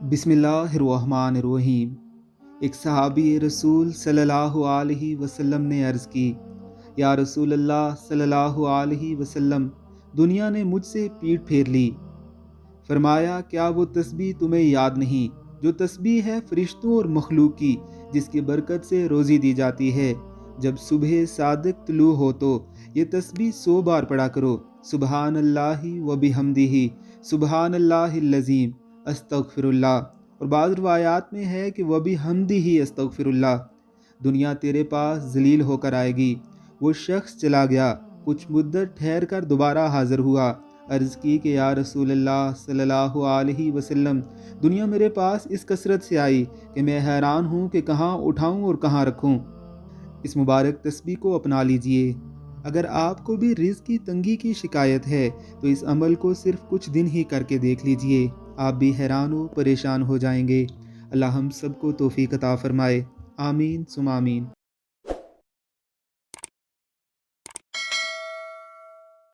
بسم اللہ الرحمن الرحیم۔ ایک صحابی رسول صلی اللہ علیہ وسلم نے عرض کی، یا رسول اللہ صلی اللہ علیہ وسلم، دنیا نے مجھ سے پیٹھ پھیر لی۔ فرمایا، کیا وہ تسبیح تمہیں یاد نہیں جو تسبیح ہے فرشتوں اور مخلوق کی، جس کی برکت سے روزی دی جاتی ہے؟ جب صبح صادق طلوع ہو تو یہ تسبیح 100 بار پڑھا کرو، سبحان اللہ و بحمدہ، سبحان اللہ العظیم، استغفر اللہ۔ اور بعض روایات میں ہے کہ وہ بحمدہ استغفر اللہ۔ دنیا تیرے پاس ذلیل ہو کر آئے گی۔ وہ شخص چلا گیا، کچھ مدت ٹھہر کر دوبارہ حاضر ہوا۔ عرض کی کہ یا رسول اللہ صلی اللہ علیہ وسلم، دنیا میرے پاس اس کثرت سے آئی کہ میں حیران ہوں کہ کہاں اٹھاؤں اور کہاں رکھوں۔ اس مبارک تسبیح کو اپنا لیجئے۔ اگر آپ کو بھی رزق کی تنگی کی شکایت ہے تو اس عمل کو صرف کچھ دن ہی کر کے دیکھ لیجئے، آپ بھی حیران و پریشان ہو جائیں گے۔ اللہ ہم سب کو توفیق عطا فرمائے، آمین ثم آمین۔